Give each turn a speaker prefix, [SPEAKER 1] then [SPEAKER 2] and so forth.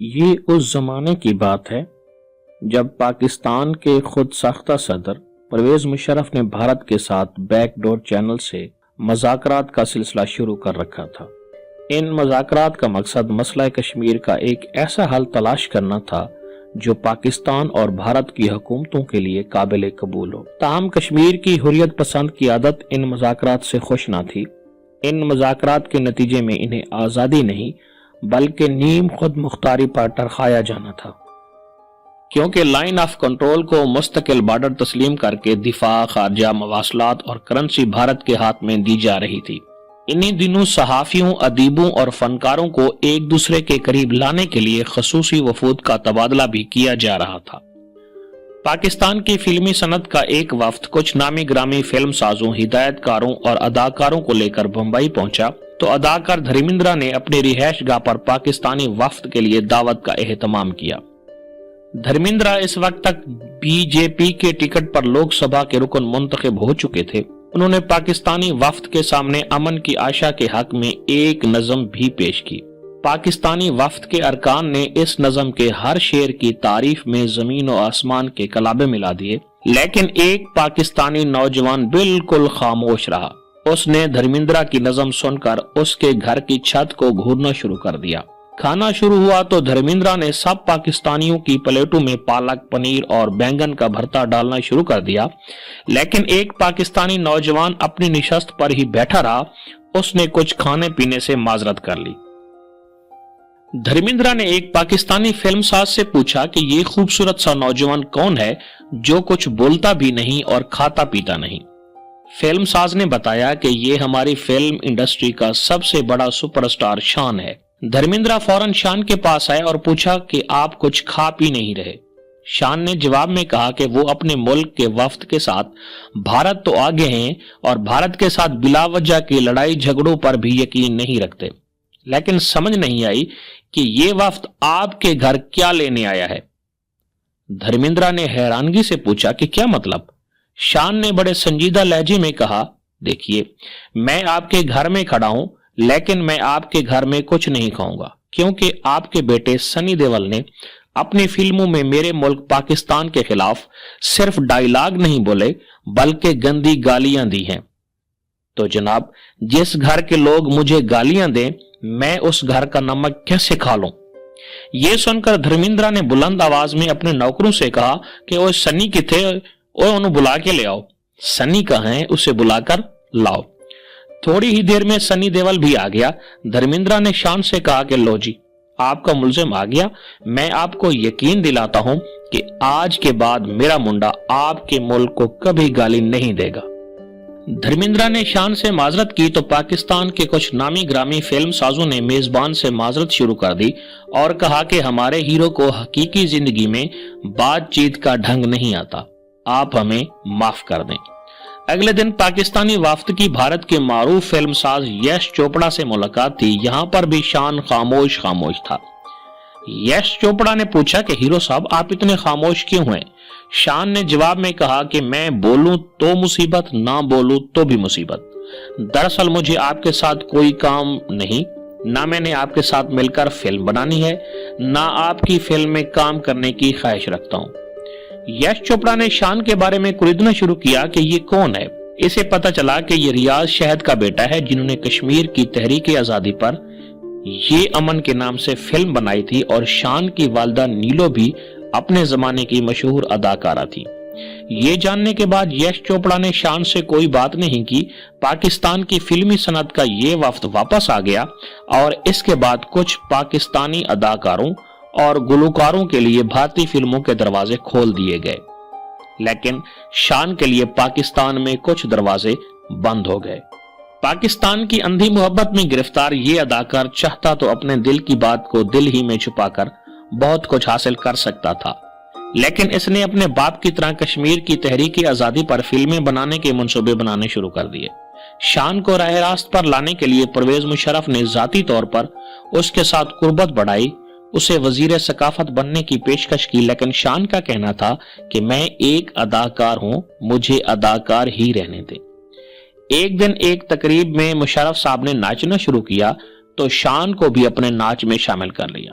[SPEAKER 1] یہ اس زمانے کی بات ہے جب پاکستان کے خود ساختہ صدر پرویز مشرف نے بھارت کے ساتھ بیک ڈور چینل سے مذاکرات کا سلسلہ شروع کر رکھا تھا۔ ان مذاکرات کا مقصد مسئلہ کشمیر کا ایک ایسا حل تلاش کرنا تھا جو پاکستان اور بھارت کی حکومتوں کے لیے قابل قبول ہو۔ تاہم کشمیر کی حریت پسند کی عادت ان مذاکرات سے خوش نہ تھی۔ ان مذاکرات کے نتیجے میں انہیں آزادی نہیں بلکہ نیم خود مختاری پر ٹرخایا جانا تھا، کیونکہ لائن آف کنٹرول کو مستقل بارڈر تسلیم کر کے دفاع، خارجہ، مواصلات اور کرنسی بھارت کے ہاتھ میں دی جا رہی تھی۔ انہی دنوں صحافیوں، ادیبوں اور فنکاروں کو ایک دوسرے کے قریب لانے کے لیے خصوصی وفود کا تبادلہ بھی کیا جا رہا تھا۔ پاکستان کی فلمی صنعت کا ایک وفد کچھ نامی گرامی فلم سازوں، ہدایت کاروں اور اداکاروں کو لے کر بمبئی پہنچا تو اداکار دھرمیندرا نے اپنی رہائش گاہ پر پاکستانی وفد کے لیے دعوت کا اہتمام کیا۔ دھرمیندرا اس وقت تک بی جے پی کے ٹکٹ پر لوک سبھا کے رکن منتخب ہو چکے تھے۔ انہوں نے پاکستانی وفد کے سامنے امن کی آشا کے حق میں ایک نظم بھی پیش کی۔ پاکستانی وفد کے ارکان نے اس نظم کے ہر شعر کی تعریف میں زمین و آسمان کے کلابے ملا دیے، لیکن ایک پاکستانی نوجوان بالکل خاموش رہا۔ اس نے دھرمیندرا کی نظم سن کر اس کے گھر کی چھت کو گھورنا شروع کر دیا۔ کھانا شروع ہوا تو دھرمیندرا نے سب پاکستانیوں کی پلیٹوں میں پالک، پنیر اور بینگن کا بھرتا ڈالنا شروع کر دیا، لیکن ایک پاکستانی نوجوان اپنی نشست پر ہی بیٹھا رہا۔ اس نے کچھ کھانے پینے سے معذرت کر لی۔ دھرمیندرا نے ایک پاکستانی فلم ساز سے پوچھا کہ یہ خوبصورت سا نوجوان کون ہے جو کچھ بولتا بھی نہیں اور کھاتا پیتا نہیں۔ فلم ساز نے بتایا کہ یہ ہماری فلم انڈسٹری کا سب سے بڑا سپر اسٹار شان ہے۔ دھرمیندرا فوراً شان کے پاس آئے اور پوچھا کہ آپ کچھ کھا پی نہیں رہے۔ شان نے جواب میں کہا کہ وہ اپنے ملک کے وفد کے ساتھ بھارت تو آگے ہیں اور بھارت کے ساتھ بلا وجہ کی لڑائی جھگڑوں پر بھی یقین نہیں رکھتے، لیکن سمجھ نہیں آئی کہ یہ وفد آپ کے گھر کیا لینے آیا ہے۔ دھرمیندرا نے حیرانگی سے پوچھا کہ کیا مطلب؟ شان نے بڑے سنجیدہ لہجے میں کہا، دیکھیے میں آپ کے گھر میں کھڑا ہوں لیکن میں آپ کے گھر میں کچھ نہیں کھاؤں گا، کیونکہ آپ کے بیٹے سنی دیول نے اپنی فلموں میں میرے ملک پاکستان کے خلاف صرف ڈائیلاگ نہیں بولے بلکہ گندی گالیاں دی ہیں۔ تو جناب جس گھر کے لوگ مجھے گالیاں دیں میں اس گھر کا نمک کیسے کھا لوں؟ یہ سن کر دھرمیندرا نے بلند آواز میں اپنے نوکروں سے کہا کہ وہ سنی کتھے، انہوں بلا کے لے آؤ۔ سنی کہاں ہے؟ اسے بلا کر لاؤ۔ تھوڑی ہی دیر میں سنی دیول بھی آ گیا۔ دھرمیندرا نے شان سے کہا کہ لو جی آپ کا ملزم آ گیا، میں آپ کو یقین دلاتا ہوں کہ آج کے بعد میرا منڈا آپ کے ملک کو کبھی گالی نہیں دے گا۔ دھرمیندرا نے شان سے معذرت کی تو پاکستان کے کچھ نامی گرامی فلم سازوں نے میزبان سے معذرت شروع کر دی اور کہا کہ ہمارے ہیرو کو حقیقی زندگی میں بات چیت کا ڈھنگ نہیں آتا، آپ ہمیں معاف کر دیں۔ اگلے دن پاکستانی وفد کی بھارت کے معروف فلم ساز یش چوپڑا سے ملاقات تھی۔ یہاں پر بھی شان خاموش تھا۔ یش چوپڑا نے پوچھا کہ ہیرو صاحب آپ اتنے خاموش کیوں ہیں؟ شان نے جواب میں کہا کہ میں بولوں تو مصیبت، نہ بولوں تو بھی مصیبت۔ دراصل مجھے آپ کے ساتھ کوئی کام نہیں، نہ میں نے آپ کے ساتھ مل کر فلم بنانی ہے، نہ آپ کی فلم میں کام کرنے کی خواہش رکھتا ہوں۔ یش چوپڑا نے شان کے بارے میں کریدنا شروع کیا کہ یہ کون ہے۔ اسے پتا چلا کہ یہ ریاض شہد کا بیٹا ہے جنہوں نے کشمیر کی تحریک آزادی پر یہ امن کے نام سے فلم بنائی تھی، اور شان کی والدہ نیلو بھی اپنے زمانے کی مشہور اداکارہ تھی۔ یہ جاننے کے بعد یش چوپڑا نے شان سے کوئی بات نہیں کی۔ پاکستان کی فلمی صنعت کا یہ وفد واپس آ گیا اور اس کے بعد کچھ پاکستانی اداکاروں اور گلوکاروں کے لیے بھارتی فلموں کے دروازے کھول دیے گئے، لیکن شان کے لیے پاکستان میں کچھ دروازے بند ہو گئے۔ پاکستان کی اندھی محبت میں گرفتار یہ اداکار چاہتا تو اپنے دل کی بات کو دل ہی میں چھپا کر بہت کچھ حاصل کر سکتا تھا، لیکن اس نے اپنے باپ کی طرح کشمیر کی تحریک آزادی پر فلمیں بنانے کے منصوبے بنانے شروع کر دیے۔ شان کو راہ راست پر لانے کے لیے پرویز مشرف نے ذاتی طور پر اس کے ساتھ قربت بڑھائی، اسے وزیر ثقافت بننے کی پیشکش کی، لیکن شان کا کہنا تھا کہ میں ایک اداکار ہوں، مجھے اداکار ہی رہنے دیں۔ ایک دن ایک تقریب میں مشرف صاحب نے ناچنا شروع کیا تو شان کو بھی اپنے ناچ میں شامل کر لیا۔